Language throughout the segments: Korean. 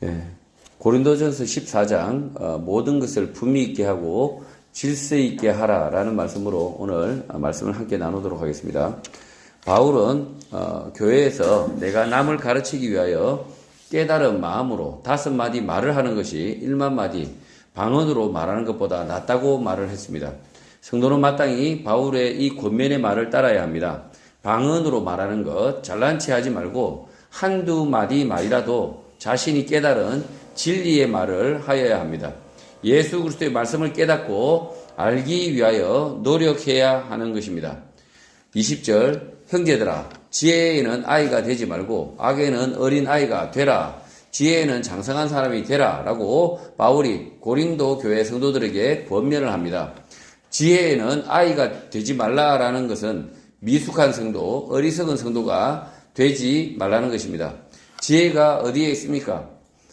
예. 고린도전서 14장 모든 것을 품위 있게 하고 질서 있게 하라라는 말씀으로 오늘 말씀을 함께 나누도록 하겠습니다. 바울은 교회에서 내가 남을 가르치기 위하여 깨달은 마음으로 5마디 말을 하는 것이 1만 마디 방언으로 말하는 것보다 낫다고 말을 했습니다. 성도는 마땅히 바울의 이 권면의 말을 따라야 합니다. 방언으로 말하는 것 잘난 체 하지 말고 한두 마디 말이라도 자신이 깨달은 진리의 말을 하여야 합니다. 예수 그리스도의 말씀을 깨닫고 알기 위하여 노력해야 하는 것입니다. 20절 형제들아 지혜에는 아이가 되지 말고 악에는 어린 아이가 되라. 지혜에는 장성한 사람이 되라 라고 바울이 고린도 교회 성도들에게 권면을 합니다. 지혜에는 아이가 되지 말라라는 것은 미숙한 성도, 어리석은 성도가 되지 말라는 것입니다. 지혜가 어디에 있습니까?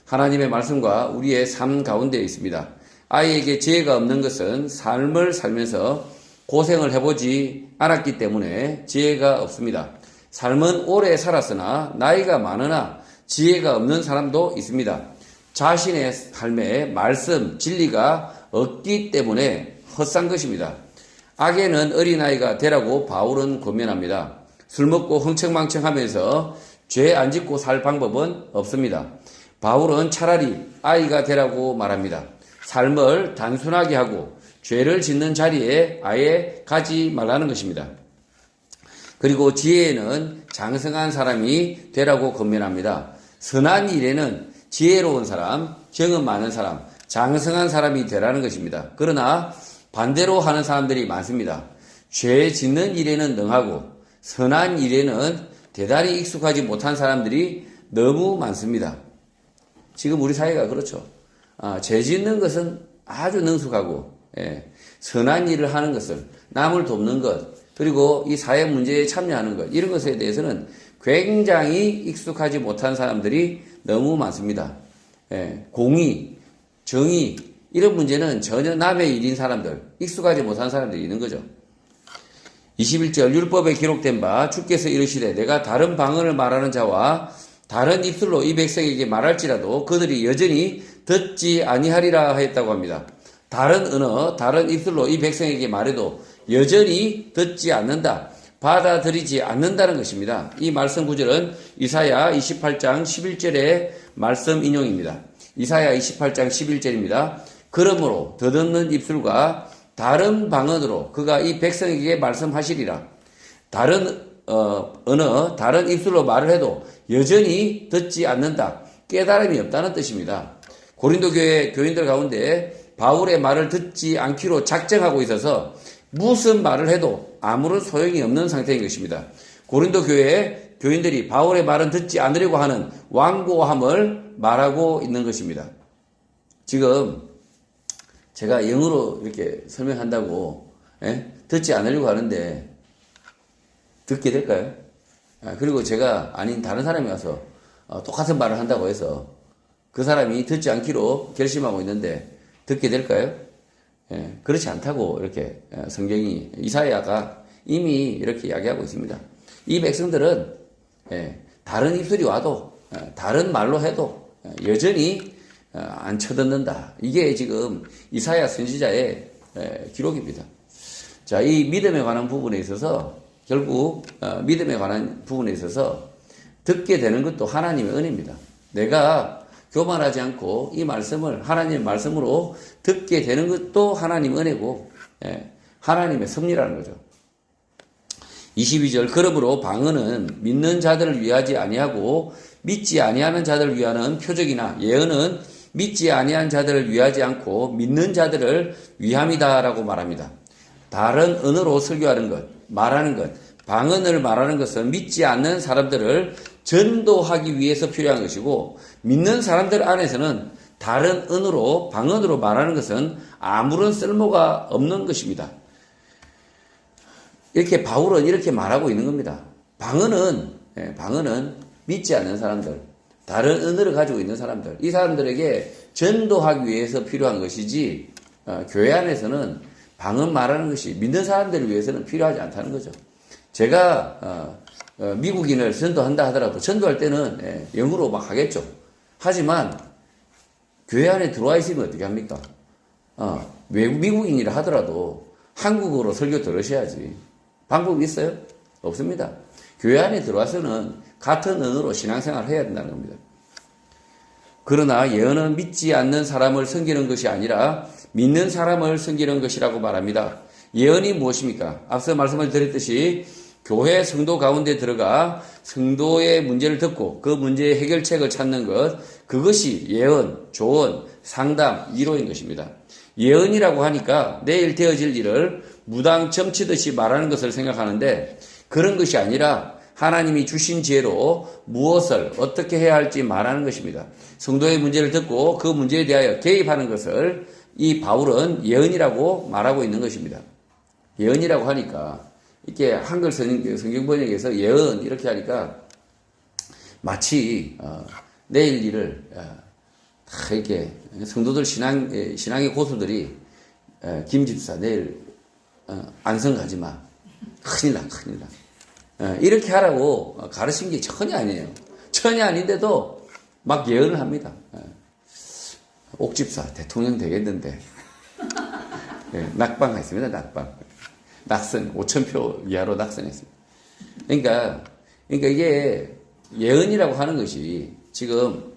하나님의 말씀과 우리의 삶 가운데 있습니다. 아이에게 지혜가 없는 것은 삶을 살면서 고생을 해보지 않았기 때문에 지혜가 없습니다. 삶은 오래 살았으나 나이가 많으나 지혜가 없는 사람도 있습니다. 자신의 삶에 말씀, 진리가 없기 때문에 헛산 것입니다. 악에는 어린아이가 되라고 바울은 권면합니다. 술 먹고 흥청망청하면서 죄 안 짓고 살 방법은 없습니다. 바울은 차라리 아이가 되라고 말합니다. 삶을 단순하게 하고 죄를 짓는 자리에 아예 가지 말라는 것입니다. 그리고 지혜에는 장성한 사람이 되라고 권면합니다. 선한 일에는 지혜로운 사람, 경험 많은 사람, 장성한 사람이 되라는 것입니다. 그러나 반대로 하는 사람들이 많습니다. 죄 짓는 일에는 능하고 선한 일에는 대단히 익숙하지 못한 사람들이 너무 많습니다. 지금 우리 사회가 그렇죠. 죄 짓는 것은 아주 능숙하고 선한 일을 하는 것을 남을 돕는 것 그리고 이 사회 문제에 참여하는 것 이런 것에 대해서는 굉장히 익숙하지 못한 사람들이 너무 많습니다. 공의, 정의 이런 문제는 전혀 남의 일인 사람들, 익숙하지 못한 사람들이 있는 거죠. 21절 율법에 기록된 바 주께서 이르시되 내가 다른 방언을 말하는 자와 다른 입술로 이 백성에게 말할지라도 그들이 여전히 듣지 아니하리라 하였다고 합니다. 다른 언어, 다른 입술로 이 백성에게 말해도 여전히 듣지 않는다, 받아들이지 않는다는 것입니다. 이 말씀 구절은 이사야 28장 11절의 말씀 인용입니다. 이사야 28장 11절입니다. 그러므로 더듬는 입술과 다른 방언으로 그가 이 백성에게 말씀하시리라. 다른 언어, 다른 입술로 말을 해도 여전히 듣지 않는다. 깨달음이 없다는 뜻입니다. 고린도 교회 교인들 가운데 바울의 말을 듣지 않기로 작정하고 있어서 무슨 말을 해도 아무런 소용이 없는 상태인 것입니다. 고린도 교회 교인들이 바울의 말은 듣지 않으려고 하는 완고함을 말하고 있는 것입니다. 지금 제가 영어로 이렇게 설명한다고 듣지 않으려고 하는데 듣게 될까요? 그리고 제가 아닌 다른 사람이 와서 똑같은 말을 한다고 해서 그 사람이 듣지 않기로 결심하고 있는데 듣게 될까요? 그렇지 않다고 이렇게 성경이 이사야가 이미 이렇게 이야기하고 있습니다. 이 백성들은 다른 입술이 와도 다른 말로 해도 여전히 안 쳐듣는다. 이게 지금 이사야 선지자의 기록입니다. 자, 이 믿음에 관한 부분에 있어서 결국 믿음에 관한 부분에 있어서 듣게 되는 것도 하나님의 은혜입니다. 내가 교만하지 않고 이 말씀을 하나님의 말씀으로 듣게 되는 것도 하나님의 은혜고 하나님의 섭리라는 거죠. 22절 그러므로 방언은 믿는 자들을 위하지 아니하고 믿지 아니하는 자들을 위하는 표적이나 예언은 믿지 아니한 자들을 위하지 않고 믿는 자들을 위함이다라고 말합니다. 다른 언어로 설교하는 것, 말하는 것, 방언을 말하는 것은 믿지 않는 사람들을 전도하기 위해서 필요한 것이고 믿는 사람들 안에서는 다른 언어로 방언으로 말하는 것은 아무런 쓸모가 없는 것입니다. 이렇게 바울은 이렇게 말하고 있는 겁니다. 방언은 믿지 않는 사람들, 다른 언어를 가지고 있는 사람들, 이 사람들에게 전도하기 위해서 필요한 것이지 교회 안에서는 방언 말하는 것이 믿는 사람들을 위해서는 필요하지 않다는 거죠. 제가 미국인을 전도한다 하더라도 전도할 때는 영어로 막 하겠죠. 하지만 교회 안에 들어와 있으면 어떻게 합니까? 미국인이라 하더라도 한국어로 설교 들으셔야지. 방법이 있어요? 없습니다. 교회 안에 들어와서는 같은 언어로 신앙생활을 해야 된다는 겁니다. 그러나 예언은 믿지 않는 사람을 섬기는 것이 아니라 믿는 사람을 섬기는 것이라고 말합니다. 예언이 무엇입니까? 앞서 말씀을 드렸듯이 교회 성도 가운데 들어가 성도의 문제를 듣고 그 문제의 해결책을 찾는 것, 그것이 예언, 조언, 상담, 위로인 것입니다. 예언이라고 하니까 내일 되어질 일을 무당 점치듯이 말하는 것을 생각하는데 그런 것이 아니라 하나님이 주신 지혜로 무엇을 어떻게 해야 할지 말하는 것입니다. 성도의 문제를 듣고 그 문제에 대하여 개입하는 것을 이 바울은 예언이라고 말하고 있는 것입니다. 예언이라고 하니까 이렇게 한글 성경 번역에서 예언 이렇게 하니까 마치 내일 일을 다 이렇게 성도들 신앙의 고수들이 김 집사 내일 안성 가지 마. 큰일 나. 이렇게 하라고 가르친 게 전혀 아니에요. 전혀 아닌데도 막 예언을 합니다. 옥 집사 대통령 되겠는데 낙방했습니다. 낙방. 낙선 5,000표 이하로 낙선했습니다. 그러니까 이게 예언이라고 하는 것이 지금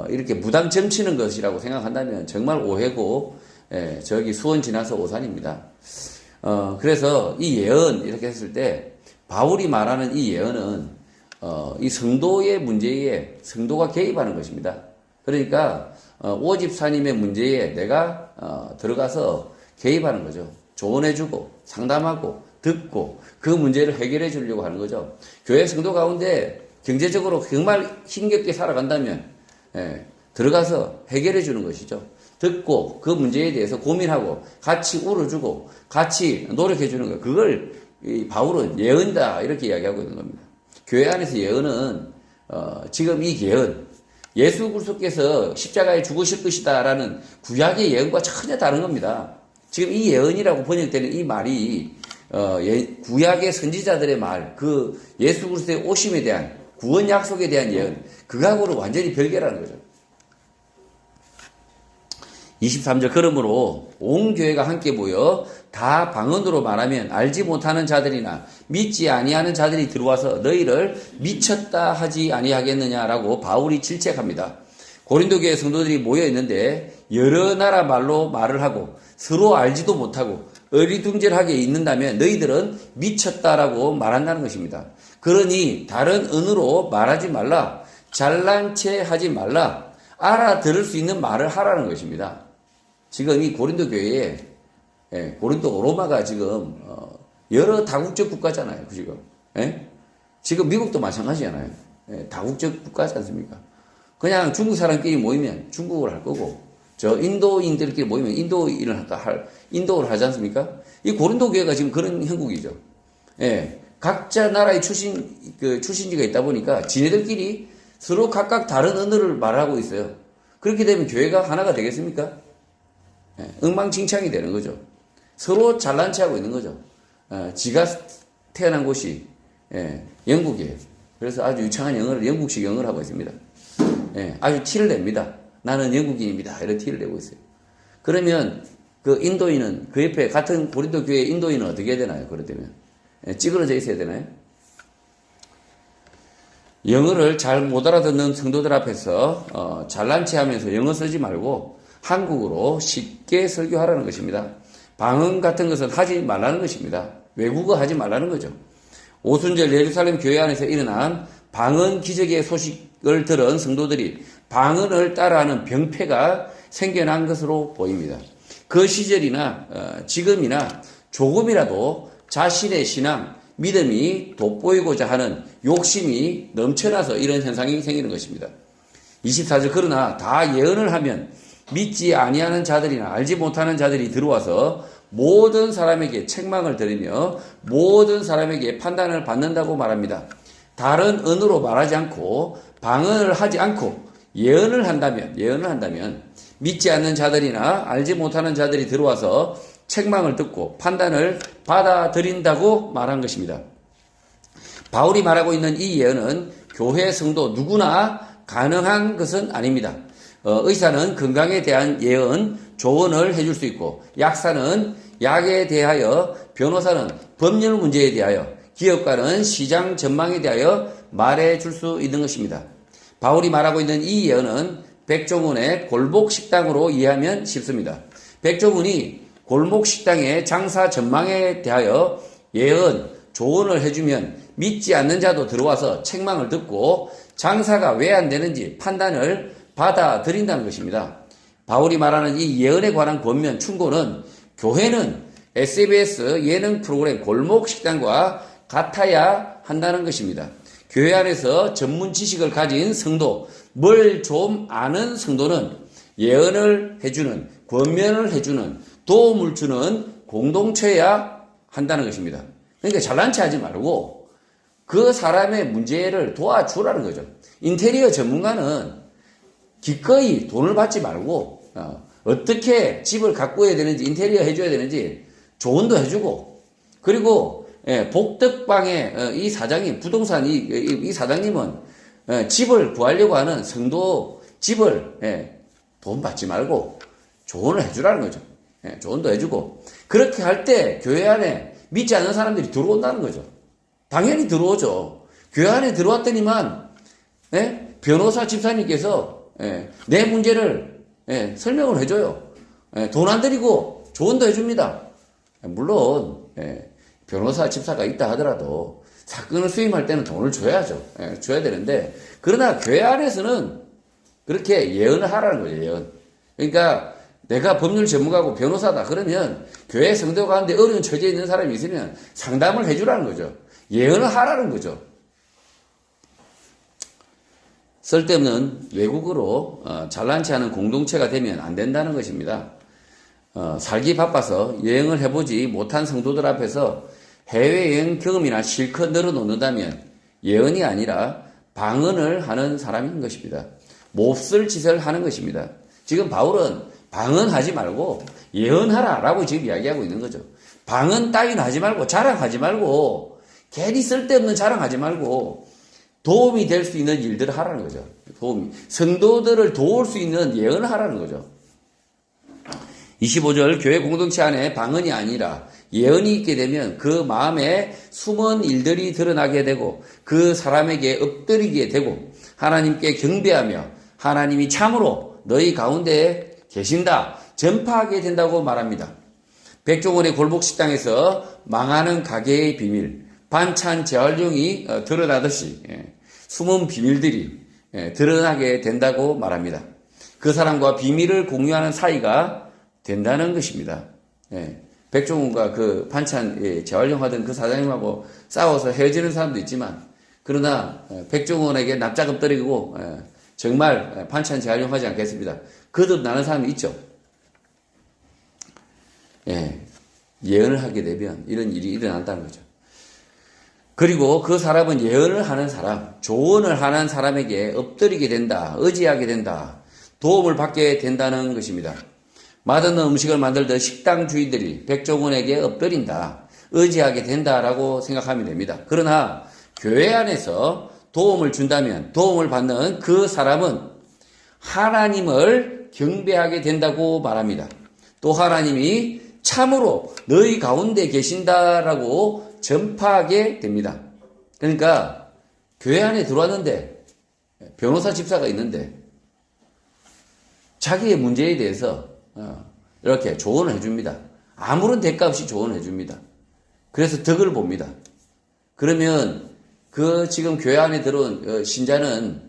이렇게 무당 점치는 것이라고 생각한다면 정말 오해고 저기 수원 지나서 오산입니다. 그래서 이 예언 이렇게 했을 때 바울이 말하는 이 예언은 이 성도의 문제에 성도가 개입하는 것입니다. 그러니까 오 집사님의 문제에 내가 들어가서 개입하는 거죠. 조언해주고 상담하고 듣고 그 문제를 해결해 주려고 하는 거죠. 교회 성도 가운데 경제적으로 정말 힘겹게 살아간다면 들어가서 해결해 주는 것이죠. 듣고 그 문제에 대해서 고민하고 같이 울어주고 같이 노력해 주는 것. 그걸 바울은 예언이다 이렇게 이야기하고 있는 겁니다. 교회 안에서 예언은 지금 이 예언 예수 그리스도께서 십자가에 죽으실 것이다라는 구약의 예언과 전혀 다른 겁니다. 지금 이 예언이라고 번역되는 이 말이 구약의 선지자들의 말, 그 예수 그리스도의 오심에 대한 구원 약속에 대한 예언, 그거하고는 완전히 별개라는 거죠. 23절 그러므로 온 교회가 함께 모여 다 방언으로 말하면 알지 못하는 자들이나 믿지 아니하는 자들이 들어와서 너희를 미쳤다 하지 아니하겠느냐라고 바울이 질책합니다. 고린도 교회 성도들이 모여 있는데 여러 나라 말로 말을 하고 서로 알지도 못하고 어리둥절하게 있는다면 너희들은 미쳤다라고 말한다는 것입니다. 그러니 다른 언어로 말하지 말라, 잘난 체 하지 말라, 알아들을 수 있는 말을 하라는 것입니다. 지금 이 고린도 교회에 고린도 로마가 지금 여러 다국적 국가잖아요. 지금 지금 미국도 마찬가지잖아요. 다국적 국가지 않습니까? 그냥 중국 사람끼리 모이면 중국어를 할 거고 저 인도인들끼리 모이면 인도를 하지 않습니까? 이 고린도 교회가 지금 그런 형국이죠. 각자 나라의 출신지가 있다 보니까 지네들끼리 서로 각각 다른 언어를 말하고 있어요. 그렇게 되면 교회가 하나가 되겠습니까? 엉망진창이 되는 거죠. 서로 잘난 체하고 있는 거죠. 지가 태어난 곳이 영국이에요. 그래서 아주 유창한 영어를 영국식 영어를 하고 있습니다. 아주 티를 냅니다. 나는 영국인입니다. 이런 티를 내고 있어요. 그러면 그 인도인은 그 옆에 같은 고린도 교회 인도인은 어떻게 해야 되나요? 그렇다면 찌그러져 있어야 되나요? 영어를 잘 못 알아듣는 성도들 앞에서 잘난 체하면서 영어 쓰지 말고 한국어로 쉽게 설교하라는 것입니다. 방언 같은 것은 하지 말라는 것입니다. 외국어 하지 말라는 거죠. 오순절 예루살렘 교회 안에서 일어난 방언 기적의 소식을 들은 성도들이 방언을 따라하는 병폐가 생겨난 것으로 보입니다. 그 시절이나 지금이나 조금이라도 자신의 신앙, 믿음이 돋보이고자 하는 욕심이 넘쳐나서 이런 현상이 생기는 것입니다. 24절 그러나 다 예언을 하면 믿지 아니하는 자들이나 알지 못하는 자들이 들어와서 모든 사람에게 책망을 들으며 모든 사람에게 판단을 받는다고 말합니다. 다른 언어로 말하지 않고 방언을 하지 않고 예언을 한다면 믿지 않는 자들이나 알지 못하는 자들이 들어와서 책망을 듣고 판단을 받아들인다고 말한 것입니다. 바울이 말하고 있는 이 예언은 교회 성도 누구나 가능한 것은 아닙니다. 의사는 건강에 대한 예언, 조언을 해줄 수 있고, 약사는 약에 대하여, 변호사는 법률 문제에 대하여, 기업가는 시장 전망에 대하여 말해줄 수 있는 것입니다. 바울이 말하고 있는 이 예언은 백종원의 골목식당으로 이해하면 쉽습니다. 백종원이 골목식당의 장사 전망에 대하여 예언, 조언을 해주면 믿지 않는 자도 들어와서 책망을 듣고 장사가 왜 안 되는지 판단을 받아들인다는 것입니다. 바울이 말하는 이 예언에 관한 권면, 충고는 교회는 SBS 예능 프로그램 골목식당과 같아야 한다는 것입니다. 교회 안에서 전문 지식을 가진 성도, 뭘 좀 아는 성도는 예언을 해주는, 권면을 해주는, 도움을 주는 공동체여야 한다는 것입니다. 그러니까 잘난 체 하지 말고 그 사람의 문제를 도와주라는 거죠. 인테리어 전문가는 기꺼이 돈을 받지 말고 어떻게 집을 가꾸어야 되는지, 인테리어 해줘야 되는지 조언도 해주고, 그리고 복덕방의 이 사장님, 부동산 이 사장님은 집을 구하려고 하는 성도 집을 돈 받지 말고 조언을 해주라는 거죠. 조언도 해주고, 그렇게 할 때 교회 안에 믿지 않는 사람들이 들어온다는 거죠. 당연히 들어오죠. 교회 안에 들어왔더니만 변호사 집사님께서 내 문제를 설명을 해줘요. 돈 안 들이고 조언도 해줍니다. 물론 변호사 집사가 있다 하더라도 사건을 수임할 때는 돈을 줘야죠. 줘야 되는데, 그러나 교회 안에서는 그렇게 예언을 하라는 거예요. 예언. 그러니까 내가 법률 전문가고 변호사다 그러면 교회 성도 가운데 어려운 처지에 있는 사람이 있으면 상담을 해주라는 거죠. 예언을 하라는 거죠. 쓸데없는 외국으로 잘난 체 하는 공동체가 되면 안 된다는 것입니다. 살기 바빠서 여행을 해보지 못한 성도들 앞에서 해외여행 경험이나 실컷 늘어놓는다면 예언이 아니라 방언을 하는 사람인 것입니다. 몹쓸 짓을 하는 것입니다. 지금 바울은 방언하지 말고 예언하라 라고 지금 이야기하고 있는 거죠. 방언 따위는 하지 말고, 자랑하지 말고, 괜히 쓸데없는 자랑하지 말고 도움이 될 수 있는 일들을 하라는 거죠. 성도들을 도울 수 있는 예언을 하라는 거죠. 25절, 교회 공동체 안에 방언이 아니라 예언이 있게 되면 그 마음에 숨은 일들이 드러나게 되고 그 사람에게 엎드리게 되고 하나님께 경배하며 하나님이 참으로 너희 가운데에 계신다 전파하게 된다고 말합니다. 백종원의 골목식당에서 망하는 가게의 비밀, 반찬 재활용이 드러나듯이 숨은 비밀들이 드러나게 된다고 말합니다. 그 사람과 비밀을 공유하는 사이가 된다는 것입니다. 백종원과 그 반찬 재활용하던 그 사장님하고 싸워서 헤어지는 사람도 있지만, 그러나 백종원에게 납작업 떨이고 정말 반찬 재활용하지 않겠습니다. 거듭나는 사람이 있죠. 예언을 하게 되면 이런 일이 일어난다는 거죠. 그리고 그 사람은 예언을 하는 사람, 조언을 하는 사람에게 엎드리게 된다, 의지하게 된다, 도움을 받게 된다는 것입니다. 맛없는 음식을 만들던 식당 주인들이 백종원에게 엎드린다, 의지하게 된다라고 생각하면 됩니다. 그러나 교회 안에서 도움을 준다면 도움을 받는 그 사람은 하나님을 경배하게 된다고 말합니다. 또 하나님이 참으로 너희 가운데 계신다라고 전파하게 됩니다. 그러니까 교회 안에 들어왔는데 변호사 집사가 있는데 자기의 문제에 대해서 이렇게 조언을 해줍니다. 아무런 대가 없이 조언을 해줍니다. 그래서 덕을 봅니다. 그러면 그 지금 교회 안에 들어온 신자는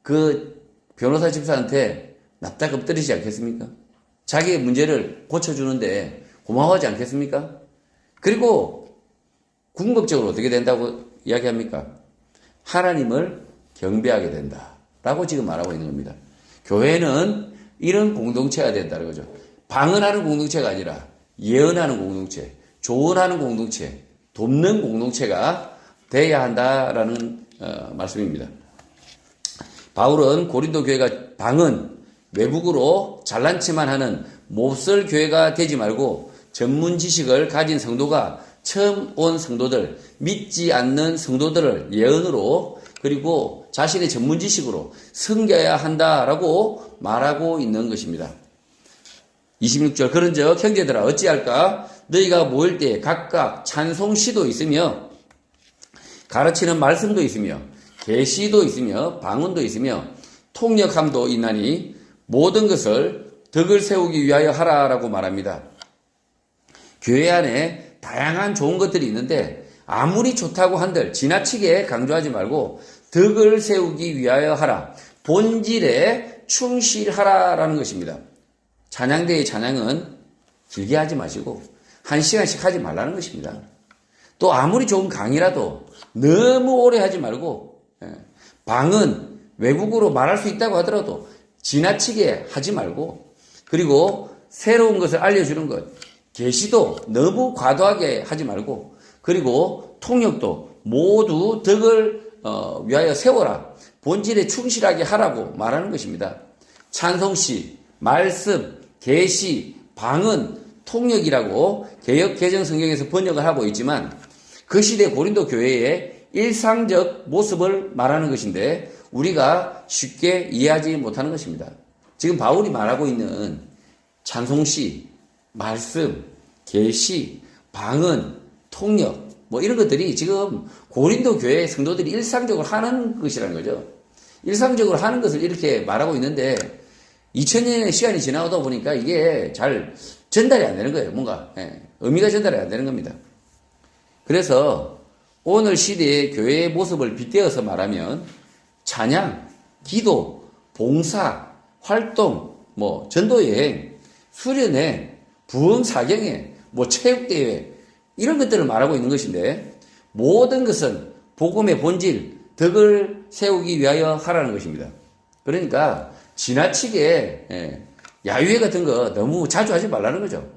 그 변호사 집사한테 납작 엎드리지 않겠습니까? 자기의 문제를 고쳐주는데 고마워하지 않겠습니까? 그리고 궁극적으로 어떻게 된다고 이야기합니까? 하나님을 경배하게 된다라고 지금 말하고 있는 겁니다. 교회는 이런 공동체가 된다는 거죠. 방언하는 공동체가 아니라 예언하는 공동체, 조언하는 공동체, 돕는 공동체가 돼야 한다라는 말씀입니다. 바울은 고린도 교회가 방언, 외국으로 잘난 체만 하는 몹쓸 교회가 되지 말고 전문 지식을 가진 성도가 처음 온 성도들, 믿지 않는 성도들을 예언으로, 그리고 자신의 전문 지식으로 섬겨야 한다라고 말하고 있는 것입니다. 26절 그런즉 형제들아 어찌할까 너희가 모일 때 각각 찬송시도 있으며 가르치는 말씀도 있으며 계시도 있으며 방언도 있으며 통역함도 있나니 모든 것을 덕을 세우기 위하여 하라라고 말합니다. 교회 안에 다양한 좋은 것들이 있는데 아무리 좋다고 한들 지나치게 강조하지 말고 덕을 세우기 위하여 하라. 본질에 충실하라라는 것입니다. 찬양대의 찬양은 길게 하지 마시고 1시간씩 하지 말라는 것입니다. 또 아무리 좋은 강의라도 너무 오래 하지 말고 방언 외국어로 말할 수 있다고 하더라도 지나치게 하지 말고 그리고 새로운 것을 알려주는 것 계시도 너무 과도하게 하지 말고 그리고 통역도 모두 덕을 위하여 세워라. 본질에 충실하게 하라고 말하는 것입니다. 찬송시, 말씀, 계시, 방언, 통역이라고 개역 개정 성경에서 번역을 하고 있지만 그 시대 고린도 교회의 일상적 모습을 말하는 것인데 우리가 쉽게 이해하지 못하는 것입니다. 지금 바울이 말하고 있는 찬송시, 말씀, 계시, 방언, 통역 뭐 이런 것들이 지금 고린도 교회 성도들이 일상적으로 하는 것이라는 거죠. 일상적으로 하는 것을 이렇게 말하고 있는데 2000년의 시간이 지나다 보니까 이게 잘 전달이 안 되는 거예요. 뭔가 의미가 전달이 안 되는 겁니다. 그래서 오늘 시대의 교회의 모습을 빗대어서 말하면 찬양, 기도, 봉사, 활동, 뭐 전도여행, 수련회, 부흥사경회, 뭐 체육대회 이런 것들을 말하고 있는 것인데 모든 것은 복음의 본질, 덕을 세우기 위하여 하라는 것입니다. 그러니까 지나치게 야유회 같은 거 너무 자주 하지 말라는 거죠.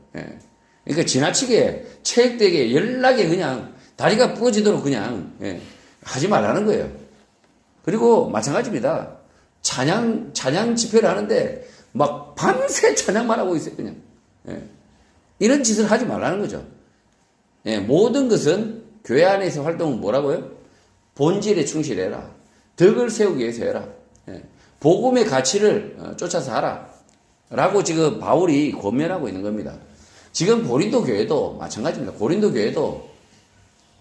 그러니까 지나치게 체육대회 연락에 그냥 다리가 부러지도록 그냥 하지 말라는 거예요. 그리고 마찬가지입니다. 찬양 집회를 하는데 막 밤새 찬양만 하고 있어요. 그냥 이런 짓을 하지 말라는 거죠. 모든 것은 교회 안에서 활동은 뭐라고요? 본질에 충실해라. 덕을 세우기 위해서 해라. 복음의 가치를 쫓아서 하라. 라고 지금 바울이 권면하고 있는 겁니다. 지금 고린도 교회도 마찬가지입니다. 고린도 교회도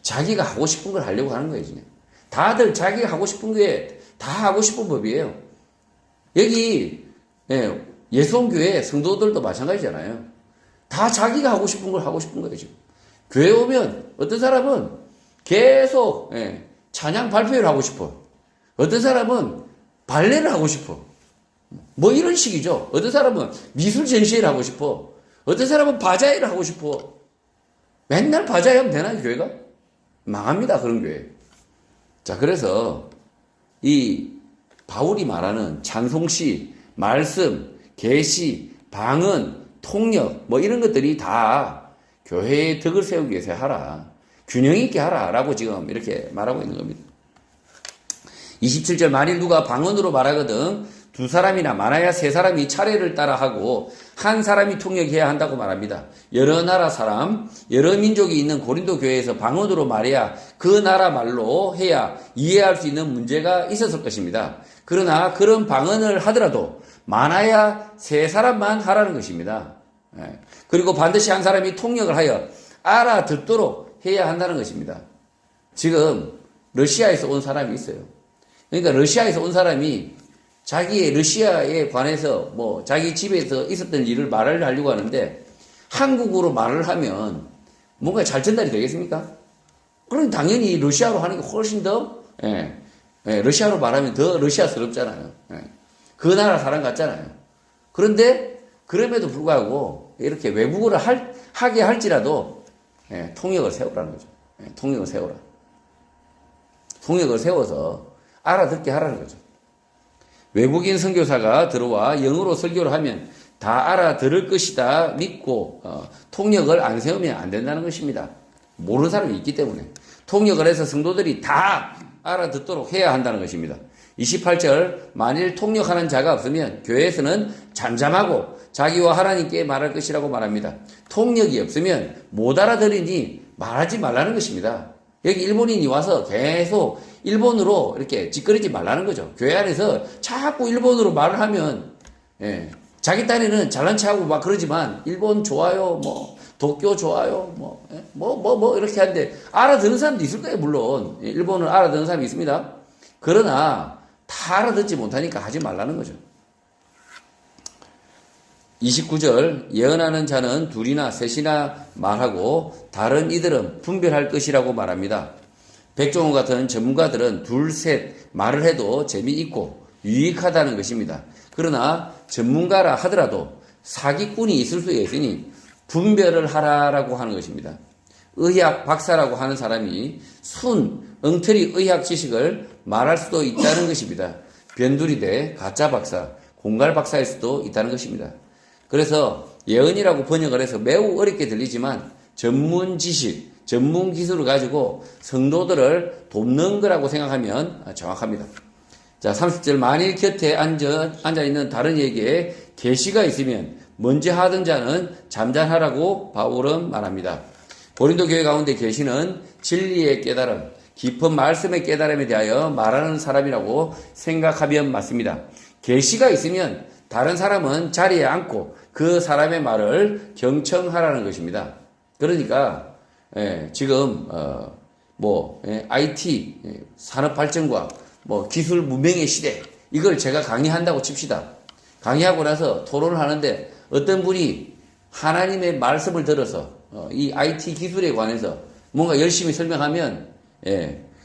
자기가 하고 싶은 걸 하려고 하는 거예요. 그냥. 다들 자기가 하고 싶은 게 다 하고 싶은 법이에요. 여기 예수원교회 성도들도 마찬가지잖아요. 다 자기가 하고 싶은 걸 하고 싶은 거예요. 지금. 교회 오면 어떤 사람은 계속 찬양 발표를 하고 싶어. 어떤 사람은 발레를 하고 싶어. 뭐 이런 식이죠. 어떤 사람은 미술 전시회를 하고 싶어. 어떤 사람은 바자회를 하고 싶어. 맨날 바자회 하면 되나요, 교회가? 망합니다, 그런 교회. 자, 그래서 이 바울이 말하는 찬송시, 말씀, 계시, 방언, 통역 뭐 이런 것들이 다 교회의 덕을 세우기 위해서 하라. 균형 있게 하라라고 지금 이렇게 말하고 있는 겁니다. 27절 만일 누가 방언으로 말하거든 두 사람이나 많아야 세 사람이 차례를 따라 하고 한 사람이 통역해야 한다고 말합니다. 여러 나라 사람, 여러 민족이 있는 고린도 교회에서 방언으로 말해야 그 나라 말로 해야 이해할 수 있는 문제가 있었을 것입니다. 그러나 그런 방언을 하더라도 많아야 세 사람만 하라는 것입니다. 그리고 반드시 한 사람이 통역을 하여 알아듣도록 해야 한다는 것입니다. 지금 러시아에서 온 사람이 있어요. 그러니까 러시아에서 온 사람이 자기의 러시아에 관해서 뭐 자기 집에서 있었던 일을 말을 하려고 하는데 한국어로 말을 하면 뭔가 잘 전달이 되겠습니까? 그럼 당연히 러시아로 하는 게 훨씬 더 러시아로 말하면 더 러시아스럽잖아요. 그 나라 사람 같잖아요. 그런데 그럼에도 불구하고 이렇게 외국어를 하게 할지라도 통역을 세우라는 거죠. 통역을 세우라. 통역을 세워서 알아듣게 하라는 거죠. 외국인 선교사가 들어와 영어로 설교를 하면 다 알아들을 것이다 믿고 통역을 안 세우면 안 된다는 것입니다. 모르는 사람이 있기 때문에 통역을 해서 성도들이 다 알아듣도록 해야 한다는 것입니다. 28절 만일 통역하는 자가 없으면 교회에서는 잠잠하고 자기와 하나님께 말할 것이라고 말합니다. 통역이 없으면 못 알아들으니 말하지 말라는 것입니다. 여기 일본인이 와서 계속 일본으로 이렇게 짓거리지 말라는 거죠. 교회 안에서 자꾸 일본어로 말을 하면, 예, 자기 딴에는 잘난 체하고 막 그러지만, 일본 좋아요, 뭐, 도쿄 좋아요, 뭐, 예, 이렇게 하는데, 알아듣는 사람도 있을 거예요, 물론. 예, 일본을 알아듣는 사람이 있습니다. 그러나, 다 알아듣지 못하니까 하지 말라는 거죠. 29절, 예언하는 자는 둘이나 셋이나 말하고, 다른 이들은 분별할 것이라고 말합니다. 백종원 같은 전문가들은 둘, 셋 말을 해도 재미있고 유익하다는 것입니다. 그러나 전문가라 하더라도 사기꾼이 있을 수 있으니 분별을 하라라고 하는 것입니다. 의학 박사라고 하는 사람이 엉터리 의학 지식을 말할 수도 있다는 것입니다. 변두리대, 가짜 박사, 공갈 박사일 수도 있다는 것입니다. 그래서 예언이라고 번역을 해서 매우 어렵게 들리지만 전문 지식, 전문 기술을 가지고 성도들을 돕는 거라고 생각하면 정확합니다. 자, 30절, 만일 곁에 앉아있는 다른 이에게 계시가 있으면 먼저 하던 자는 잠잠하라고 바울은 말합니다. 고린도 교회 가운데 계시는 진리의 깨달음, 깊은 말씀의 깨달음에 대하여 말하는 사람이라고 생각하면 맞습니다. 계시가 있으면 다른 사람은 자리에 앉고 그 사람의 말을 경청하라는 것입니다. 그러니까 지금 IT 산업 발전과 기술 문명의 시대, 이걸 제가 강의한다고 칩시다. 강의하고 나서 토론을 하는데 어떤 분이 하나님의 말씀을 들어서 이 IT 기술에 관해서 뭔가 열심히 설명하면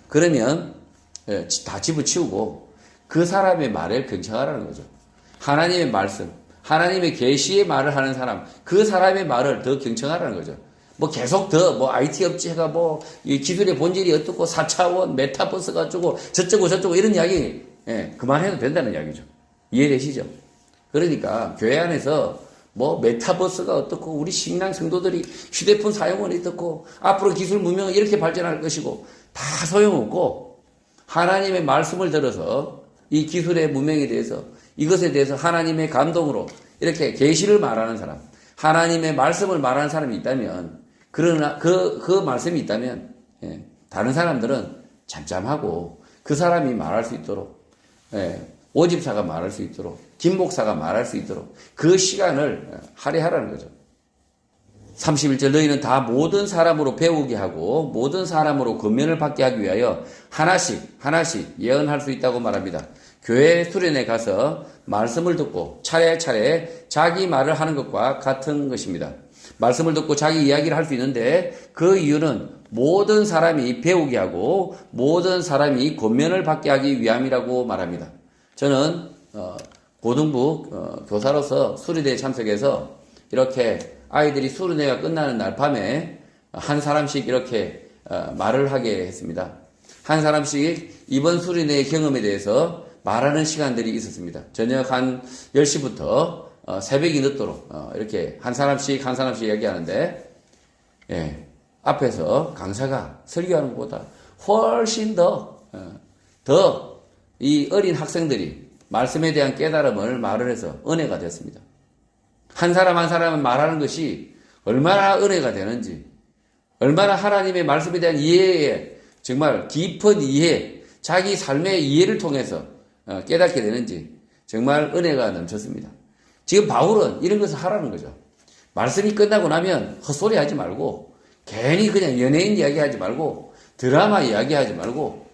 그러면 다 집어치우고 그 사람의 말을 경청하라는 거죠. 하나님의 말씀, 하나님의 계시의 말을 하는 사람, 그 사람의 말을 더 경청하라는 거죠. 계속 IT 업체가 이 기술의 본질이 어떻고 4차원 메타버스가 어쩌고 저쩌고 이런 이야기, 그만해도 된다는 이야기죠. 이해되시죠? 그러니까 교회 안에서 메타버스가 어떻고 우리 신앙 성도들이 휴대폰 사용은 어떻고 앞으로 기술 문명은 이렇게 발전할 것이고 다 소용없고 하나님의 말씀을 들어서 이 기술의 문명에 대해서 이것에 대해서 하나님의 감동으로 이렇게 계시를 말하는 사람, 하나님의 말씀을 말하는 사람이 있다면, 그러나 그 말씀이 있다면 다른 사람들은 잠잠하고 그 사람이 말할 수 있도록, 오집사가 말할 수 있도록, 김 목사가 말할 수 있도록 그 시간을 할애하라는 거죠. 31절, 너희는 다 모든 사람으로 배우게 하고 모든 사람으로 권면을 받게 하기 위하여 하나씩 예언할 수 있다고 말합니다. 교회 수련회 가서 말씀을 듣고 차례차례 자기 말을 하는 것과 같은 것입니다. 말씀을 듣고 자기 이야기를 할 수 있는데 그 이유는 모든 사람이 배우게 하고 모든 사람이 권면을 받게 하기 위함이라고 말합니다. 저는 고등부 교사로서 수련회에 참석해서 이렇게 아이들이 수련회가 끝나는 날 밤에 한 사람씩 이렇게 말을 하게 했습니다. 한 사람씩 이번 수련회의 경험에 대해서 말하는 시간들이 있었습니다. 저녁 한 10시부터 새벽이 늦도록 이렇게 한 사람씩 얘기하는데, 앞에서 강사가 설교하는 것보다 훨씬 더 이 어린 학생들이 말씀에 대한 깨달음을 말을 해서 은혜가 됐습니다. 한 사람 한 사람은 말하는 것이 얼마나 은혜가 되는지, 얼마나 하나님의 말씀에 대한 이해에 정말 깊은 이해, 자기 삶의 이해를 통해서 깨닫게 되는지 정말 은혜가 넘쳤습니다. 지금 바울은 이런 것을 하라는 거죠. 말씀이 끝나고 나면 헛소리 하지 말고 괜히 그냥 연예인 이야기하지 말고 드라마 이야기하지 말고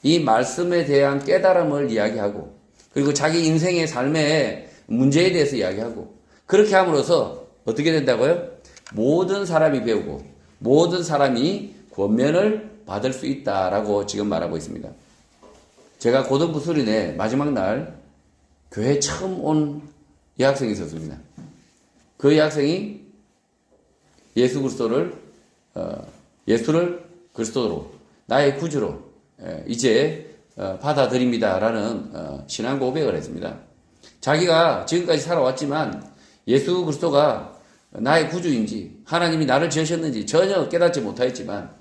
이 말씀에 대한 깨달음을 이야기하고 그리고 자기 인생의 삶의 문제에 대해서 이야기하고 그렇게 함으로써 어떻게 된다고요? 모든 사람이 배우고 모든 사람이 권면을 받을 수 있다라고 지금 말하고 있습니다. 제가 고등부 수련회 마지막 날 교회에 처음 온 여학생이 있었습니다. 그 여학생이 예수를 그리스도로 나의 구주로 이제 받아들입니다라는 신앙 고백을 했습니다. 자기가 지금까지 살아왔지만 예수 그리스도가 나의 구주인지 하나님이 나를 지으셨는지 전혀 깨닫지 못하였지만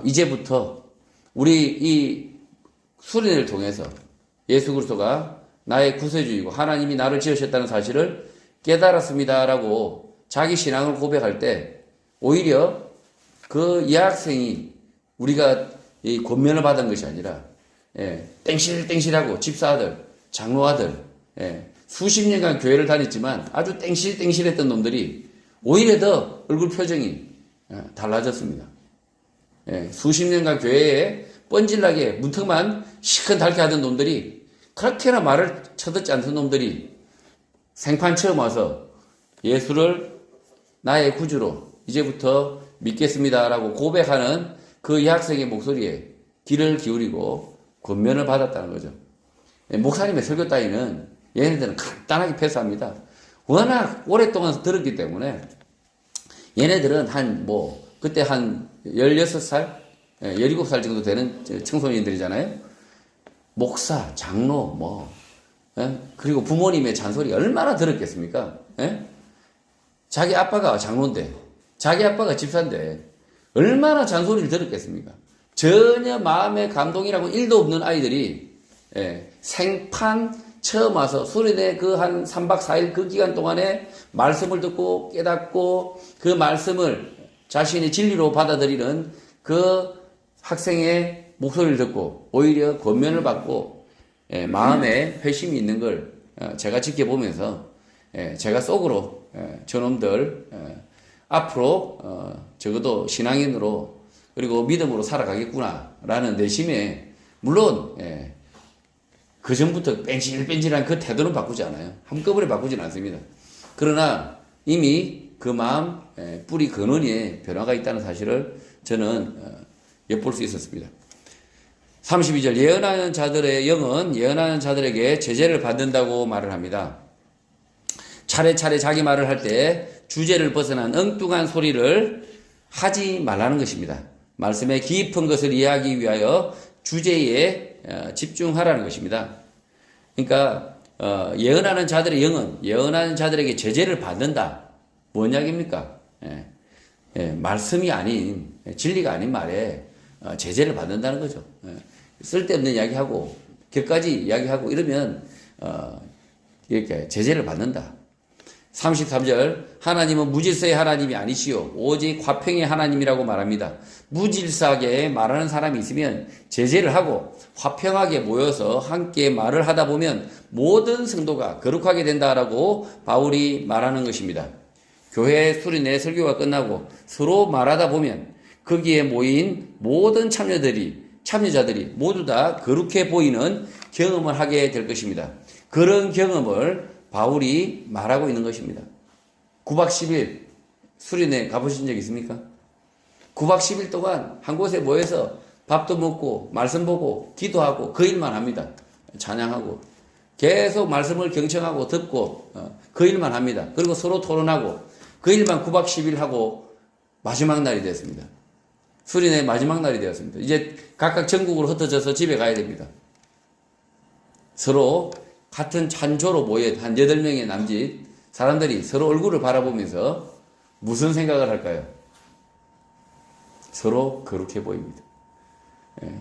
이제부터 우리 이 수련회를 통해서 예수 그리스도가 나의 구세주이고 하나님이 나를 지으셨다는 사실을 깨달았습니다라고 자기 신앙을 고백할 때 오히려 그 여학생이 우리가 이 권면을 받은 것이 아니라, 땡실땡실하고 집사아들, 장로아들, 수십 년간 교회를 다녔지만 아주 땡실땡실했던 놈들이 오히려 더 얼굴 표정이 달라졌습니다. 수십 년간 교회에 뻔질나게 문턱만 시큰닳게 하던 놈들이, 그렇게나 말을 쳐듣지 않던 놈들이 생판 처음 와서 예수를 나의 구주로 이제부터 믿겠습니다라고 고백하는 그 여학생의 목소리에 귀를 기울이고 권면을 받았다는 거죠. 목사님의 설교 따위는 얘네들은 간단하게 패스합니다. 워낙 오랫동안 들었기 때문에 얘네들은 그때 한 16살, 17살 정도 되는 청소년들이잖아요. 목사, 장로, 그리고 부모님의 잔소리 얼마나 들었겠습니까? 자기 아빠가 장로인데, 자기 아빠가 집사인데, 얼마나 잔소리를 들었겠습니까? 전혀 마음의 감동이라고 1도 없는 아이들이, 생판 처음 와서 수련회 그 한 3박 4일 그 기간 동안에 말씀을 듣고 깨닫고 그 말씀을 자신의 진리로 받아들이는 그 학생의 목소리를 듣고 오히려 권면을 받고 마음에 회심이 있는 걸 제가 지켜보면서 제가 속으로 저놈들 앞으로 적어도 신앙인으로 그리고 믿음으로 살아가겠구나라는 내심에 물론 그 전부터 뺀질뺀질한 그 태도는 바꾸지 않아요. 한꺼번에 바꾸지는 않습니다. 그러나 이미 그 마음 뿌리 근원에 변화가 있다는 사실을 저는 엿볼 수 있었습니다. 32절 예언하는 자들의 영은 예언하는 자들에게 제재를 받는다고 말을 합니다. 차례차례 자기 말을 할 때 주제를 벗어난 엉뚱한 소리를 하지 말라는 것입니다. 말씀의 깊은 것을 이해하기 위하여 주제에 집중하라는 것입니다. 그러니까 예언하는 자들의 영은 예언하는 자들에게 제재를 받는다. 뭔 이야기입니까? 말씀이 아닌 진리가 아닌 말에 제재를 받는다는 거죠. 쓸데없는 이야기하고 격가지 이야기하고 이러면 이렇게 제재를 받는다. 33절 하나님은 무질서의 하나님이 아니시오 오직 화평의 하나님이라고 말합니다. 무질서하게 말하는 사람이 있으면 제재를 하고 화평하게 모여서 함께 말을 하다 보면 모든 성도가 거룩하게 된다라고 바울이 말하는 것입니다. 교회 수련회 설교가 끝나고 서로 말하다 보면 거기에 모인 모든 참여자들이 모두 다 거룩해 보이는 경험을 하게 될 것입니다. 그런 경험을 바울이 말하고 있는 것입니다. 9박 10일 수련회 가보신 적 있습니까? 9박 10일 동안 한 곳에 모여서 밥도 먹고 말씀 보고 기도하고 그 일만 합니다. 찬양하고 계속 말씀을 경청하고 듣고 그 일만 합니다. 그리고 서로 토론하고 그 일만 9박 10일 하고 마지막 날이 되었습니다. 수련회 마지막 날이 되었습니다. 이제 각각 전국으로 흩어져서 집에 가야 됩니다. 서로 같은 찬조로 모인 한 8명의 남짓 사람들이 서로 얼굴을 바라보면서 무슨 생각을 할까요? 서로 거룩해 보입니다.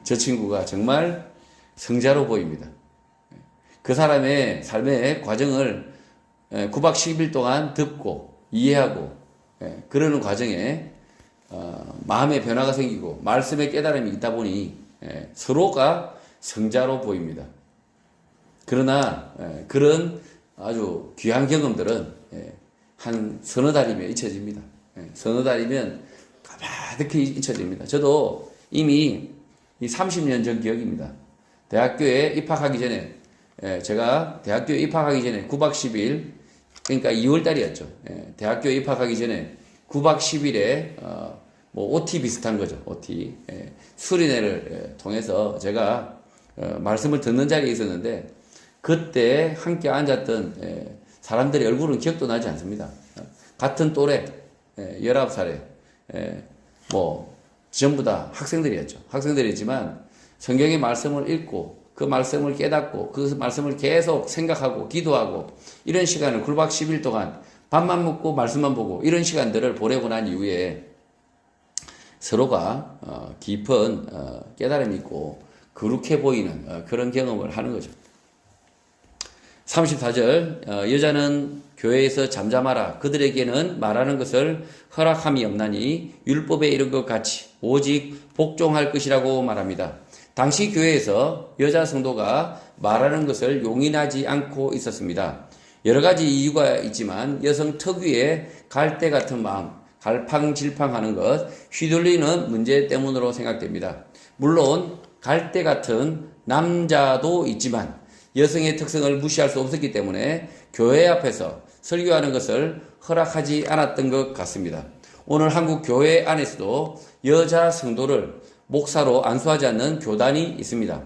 저 친구가 정말 성자로 보입니다. 그 사람의 삶의 과정을 9박 10일 동안 듣고 이해하고 그러는 과정에 마음의 변화가 생기고 말씀의 깨달음이 있다 보니 서로가 성자로 보입니다. 그러나 그런 아주 귀한 경험들은 한 서너 달이면 잊혀집니다. 서너 달이면 가득히 잊혀집니다. 저도 이미 30년 전 기억입니다. 대학교에 입학하기 전에 제가 대학교에 입학하기 전에 9박 10일 그러니까 2월 달이었죠. 대학교에 입학하기 전에 9박 10일에 뭐 OT 비슷한 거죠. OT 수련회를 통해서 제가 말씀을 듣는 자리에 있었는데 그때 함께 앉았던 사람들의 얼굴은 기억도 나지 않습니다. 같은 또래 19살에 뭐 전부 다 학생들이었죠. 학생들이지만 성경의 말씀을 읽고 그 말씀을 깨닫고 그 말씀을 계속 생각하고 기도하고 이런 시간을 9박 10일 동안 밥만 먹고 말씀만 보고 이런 시간들을 보내고 난 이후에 서로가 깊은 깨달음이 있고 거룩해 보이는 그런 경험을 하는 거죠. 34절 여자는 교회에서 잠잠하라. 그들에게는 말하는 것을 허락함이 없나니 율법에 이른 것 같이 오직 복종할 것이라고 말합니다. 당시 교회에서 여자 성도가 말하는 것을 용인하지 않고 있었습니다. 여러 가지 이유가 있지만 여성 특유의 갈대 같은 마음, 갈팡질팡하는 것, 휘둘리는 문제 때문으로 생각됩니다. 물론 갈대 같은 남자도 있지만 여성의 특성을 무시할 수 없었기 때문에 교회 앞에서 설교하는 것을 허락하지 않았던 것 같습니다. 오늘 한국 교회 안에서도 여자 성도를 목사로 안수하지 않는 교단이 있습니다.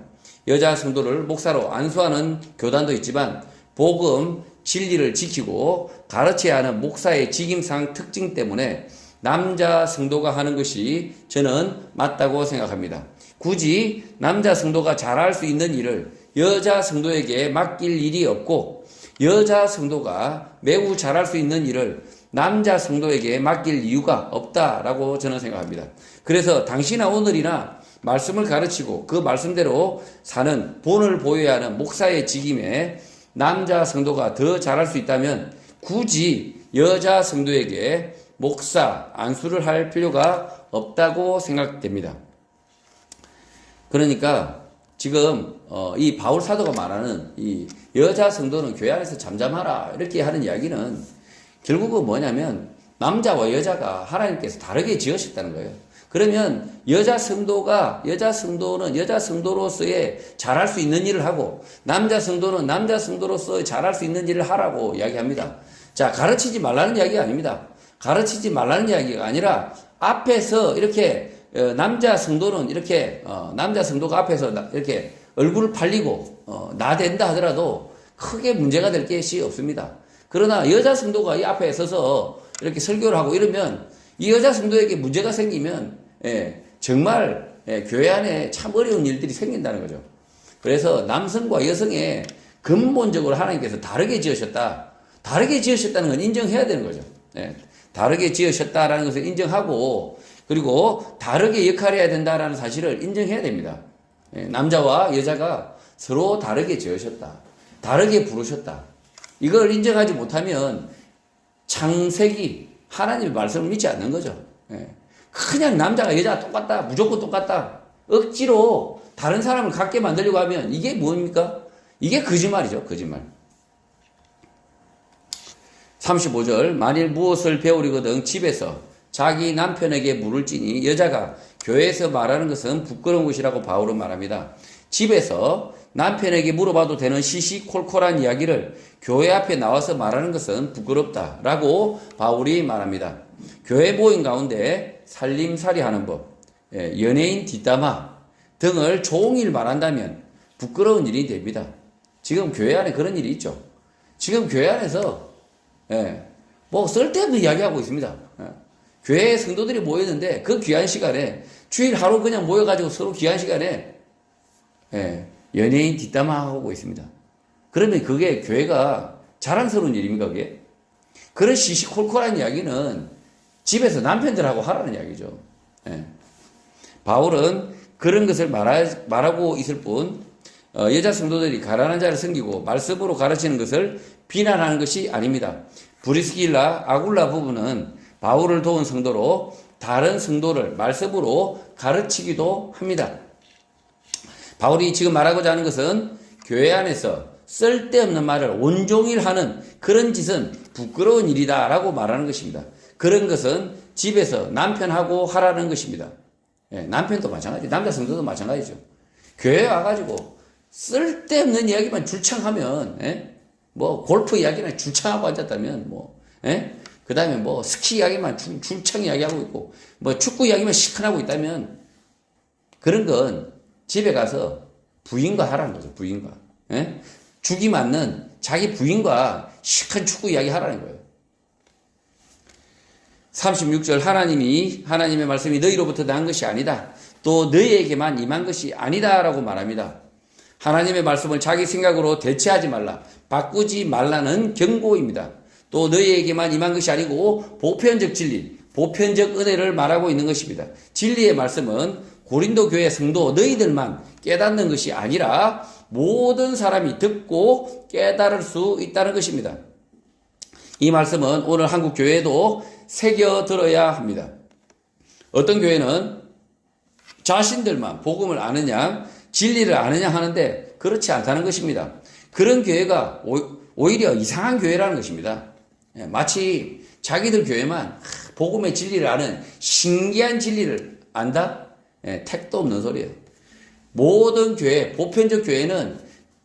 여자 성도를 목사로 안수하는 교단도 있지만 복음, 진리를 지키고 가르쳐야 하는 목사의 직임상 특징 때문에 남자 성도가 하는 것이 저는 맞다고 생각합니다. 굳이 남자 성도가 잘할 수 있는 일을 여자 성도에게 맡길 일이 없고 여자 성도가 매우 잘할 수 있는 일을 남자 성도에게 맡길 이유가 없다라고 저는 생각합니다. 그래서 당시나 오늘이나 말씀을 가르치고 그 말씀대로 사는 본을 보여야 하는 목사의 직임에 남자 성도가 더 잘할 수 있다면 굳이 여자 성도에게 목사 안수를 할 필요가 없다고 생각됩니다. 그러니까 지금 이 바울 사도가 말하는 이 여자 성도는 교회 안에서 잠잠하라 이렇게 하는 이야기는 결국은 뭐냐면 남자와 여자가 하나님께서 다르게 지으셨다는 거예요. 그러면 여자 성도는 여자 성도로서의 잘할 수 있는 일을 하고 남자 성도는 남자 성도로서 잘할 수 있는 일을 하라고 이야기합니다. 자, 가르치지 말라는 이야기가 아닙니다. 가르치지 말라는 이야기가 아니라 앞에서 이렇게 남자 성도는 이렇게 남자 성도가 앞에서 이렇게 얼굴을 팔리고 나댄다 하더라도 크게 문제가 될 것이 없습니다. 그러나 여자 성도가 이 앞에 서서 이렇게 설교를 하고 이러면 이 여자 성도에게 문제가 생기면 정말 교회 안에 참 어려운 일들이 생긴다는 거죠. 그래서 남성과 여성의 근본적으로 하나님께서 다르게 지으셨다. 다르게 지으셨다는 건 인정해야 되는 거죠. 다르게 지으셨다라는 것을 인정하고 그리고 다르게 역할해야 된다라는 사실을 인정해야 됩니다. 남자와 여자가 서로 다르게 지으셨다. 다르게 부르셨다. 이걸 인정하지 못하면 창세기 하나님의 말씀을 믿지 않는 거죠. 그냥 남자가 여자가 똑같다. 무조건 똑같다. 억지로 다른 사람을 갖게 만들려고 하면 이게 뭡니까? 이게 거짓말이죠. 거짓말. 35절 만일 무엇을 배우려거든 집에서 자기 남편에게 물을지니 여자가 교회에서 말하는 것은 부끄러운 것이라고 바울은 말합니다. 집에서 남편에게 물어봐도 되는 시시콜콜한 이야기를 교회 앞에 나와서 말하는 것은 부끄럽다라고 바울이 말합니다. 교회 모임 가운데 살림살이 하는 법, 연예인 뒷담화 등을 종일 말한다면 부끄러운 일이 됩니다. 지금 교회 안에 그런 일이 있죠. 지금 교회 안에서 뭐 쓸데없는 이야기하고 있습니다. 교회 성도들이 모였는데 그 귀한 시간에 주일 하루 그냥 모여가지고 서로 귀한 시간에 연예인 뒷담화하고 있습니다. 그러면 그게 교회가 자랑스러운 일입니까 그게? 그런 시시콜콜한 이야기는 집에서 남편들하고 하라는 이야기죠. 바울은 그런 것을 말하고 있을 뿐 여자 성도들이 가난한 자를 섬기고 말씀으로 가르치는 것을 비난하는 것이 아닙니다. 브리스길라 아굴라 부부는 바울을 도운 성도로 다른 성도를 말씀으로 가르치기도 합니다. 바울이 지금 말하고자 하는 것은 교회 안에서 쓸데없는 말을 온종일 하는 그런 짓은 부끄러운 일이다 라고 말하는 것입니다. 그런 것은 집에서 남편하고 하라는 것입니다. 남편도 마찬가지, 남자 성도도 마찬가지죠. 교회에 와가지고 쓸데없는 이야기만 줄창하면 뭐 골프 이야기나 줄창하고 앉았다면 그 다음에 뭐 스키 이야기만 줄창 이야기하고 있고 뭐 축구 이야기만 시큰하고 있다면 그런 건 집에 가서 부인과 하라는 거죠. 부인과 죽이 맞는 자기 부인과 시큰 축구 이야기 하라는 거예요. 36절 하나님의 말씀이 너희로부터 난 것이 아니다. 또 너희에게만 임한 것이 아니다 라고 말합니다. 하나님의 말씀을 자기 생각으로 대체하지 말라. 바꾸지 말라는 경고입니다. 또 너희에게만 임한 것이 아니고 보편적 진리, 보편적 은혜를 말하고 있는 것입니다. 진리의 말씀은 고린도 교회 성도 너희들만 깨닫는 것이 아니라 모든 사람이 듣고 깨달을 수 있다는 것입니다. 이 말씀은 오늘 한국 교회에도 새겨들어야 합니다. 어떤 교회는 자신들만 복음을 아느냐, 진리를 아느냐 하는데 그렇지 않다는 것입니다. 그런 교회가 오히려 이상한 교회라는 것입니다. 마치 자기들 교회만 복음의 진리를 아는 신기한 진리를 안다? 택도 없는 소리예요. 모든 교회, 보편적 교회는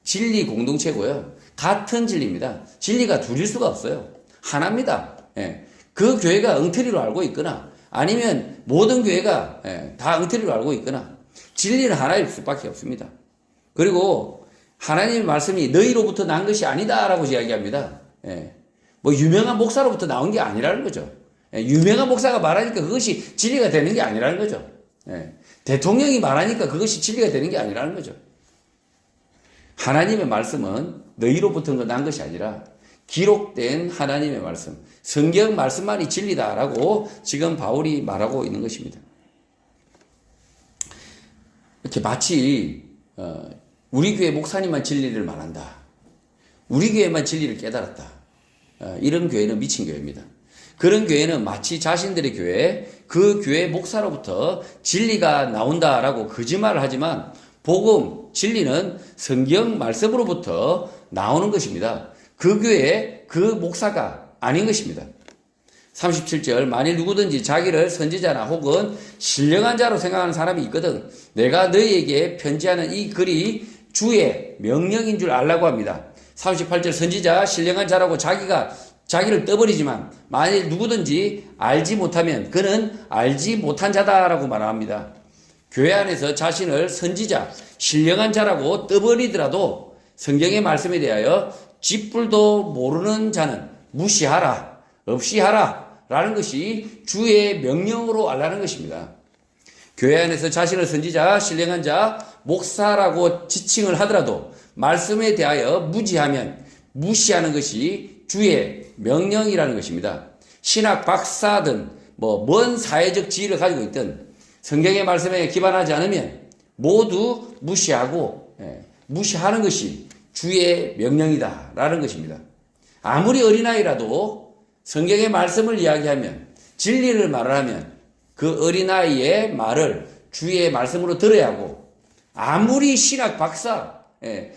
진리 공동체고요. 같은 진리입니다. 진리가 둘일 수가 없어요. 하나입니다. 그 교회가 엉터리로 알고 있거나 아니면 모든 교회가 다 엉터리로 알고 있거나 진리는 하나일 수밖에 없습니다. 그리고 하나님의 말씀이 너희로부터 난 것이 아니다라고 이야기합니다. 뭐 유명한 목사로부터 나온 게 아니라는 거죠. 유명한 목사가 말하니까 그것이 진리가 되는 게 아니라는 거죠. 대통령이 말하니까 그것이 진리가 되는 게 아니라는 거죠. 하나님의 말씀은 너희로부터 난 것이 아니라 기록된 하나님의 말씀, 성경 말씀만이 진리다라고 지금 바울이 말하고 있는 것입니다. 이렇게 마치 우리 교회 목사님만 진리를 말한다. 우리 교회만 진리를 깨달았다. 이런 교회는 미친 교회입니다. 그런 교회는 마치 자신들의 교회, 그 교회 목사로부터 진리가 나온다라고 거짓말을 하지만 복음, 진리는 성경 말씀으로부터 나오는 것입니다. 그 교회, 그 목사가 아닌 것입니다. 37절, 만일 누구든지 자기를 선지자나 혹은 신령한 자로 생각하는 사람이 있거든 내가 너희에게 편지하는 이 글이 주의 명령인 줄 알라고 합니다. 38절, 선지자, 신령한 자라고 자기를 떠버리지만 만일 누구든지 알지 못하면 그는 알지 못한 자다라고 말합니다. 교회 안에서 자신을 선지자, 신령한 자라고 떠버리더라도 성경의 말씀에 대하여 쥐뿔도 모르는 자는 무시하라, 없이 하라 라는 것이 주의 명령으로 알라는 것입니다. 교회 안에서 자신을 선지자, 신령한 자, 목사라고 지칭을 하더라도 말씀에 대하여 무지하면 무시하는 것이 주의 명령이라는 것입니다. 신학 박사든 먼 사회적 지위를 가지고 있든 성경의 말씀에 기반하지 않으면 모두 무시하고 무시하는 것이 주의 명령이다라는 것입니다. 아무리 어린아이라도 성경의 말씀을 이야기하면 진리를 말하면 그 어린아이의 말을 주의 말씀으로 들어야 하고 아무리 신학 박사,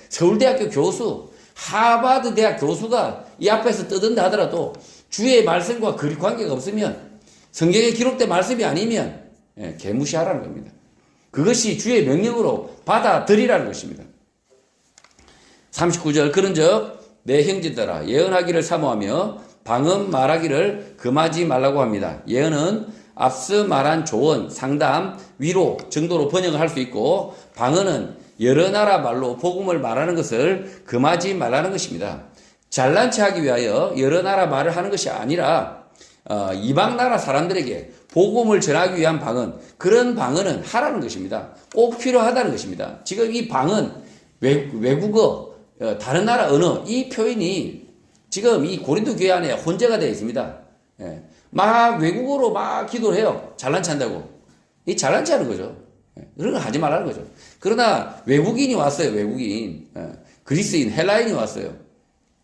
서울대학교 교수, 하버드 대학 교수가 이 앞에서 떠든다 하더라도 주의 말씀과 거리 관계가 없으면 성경에 기록된 말씀이 아니면 개무시하라는 겁니다. 그것이 주의 명령으로 받아들이라는 것입니다. 39절, 그런즉 내 형제들아 예언하기를 사모하며 방언 말하기를 금하지 말라고 합니다. 예언은 앞서 말한 조언, 상담, 위로 정도로 번역을 할 수 있고 방언은 여러 나라 말로 복음을 말하는 것을 금하지 말라는 것입니다. 잘난 체 하기 위하여 여러 나라 말을 하는 것이 아니라 이방 나라 사람들에게 복음을 전하기 위한 방언, 그런 방언은 하라는 것입니다. 꼭 필요하다는 것입니다. 지금 이 방언, 외국어, 다른 나라 언어, 이 표현이 지금 이 고린도 교회 안에 혼재가 되어 있습니다. 막 외국어로 막 기도를 해요. 잘난 체 한다고. 이 잘난 체 하는 거죠. 그런 거 하지 말라는 거죠. 그러나 외국인이 왔어요. 외국인. 그리스인, 헬라인이 왔어요.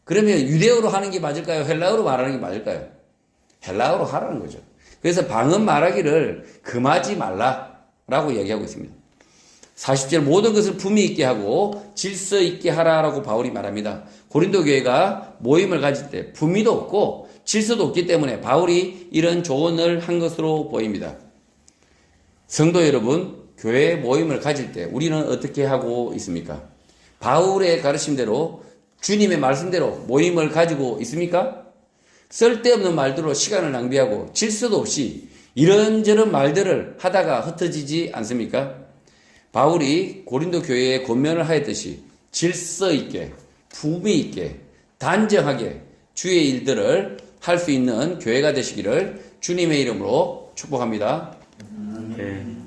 그러면 유대어로 하는 게 맞을까요? 헬라어로 말하는 게 맞을까요? 헬라어로 하라는 거죠. 그래서 방언 말하기를 금하지 말라라고 얘기하고 있습니다. 40절, 모든 것을 품위 있게 하고 질서 있게 하라라고 바울이 말합니다. 고린도 교회가 모임을 가질 때 품위도 없고 질서도 없기 때문에 바울이 이런 조언을 한 것으로 보입니다. 성도 여러분, 교회 모임을 가질 때 우리는 어떻게 하고 있습니까? 바울의 가르침대로, 주님의 말씀대로 모임을 가지고 있습니까? 쓸데없는 말들로 시간을 낭비하고 질서도 없이 이런저런 말들을 하다가 흩어지지 않습니까? 바울이 고린도 교회에 권면을 하였듯이 질서 있게, 품위 있게, 단정하게 주의 일들을 할 수 있는 교회가 되시기를 주님의 이름으로 축복합니다. 아멘.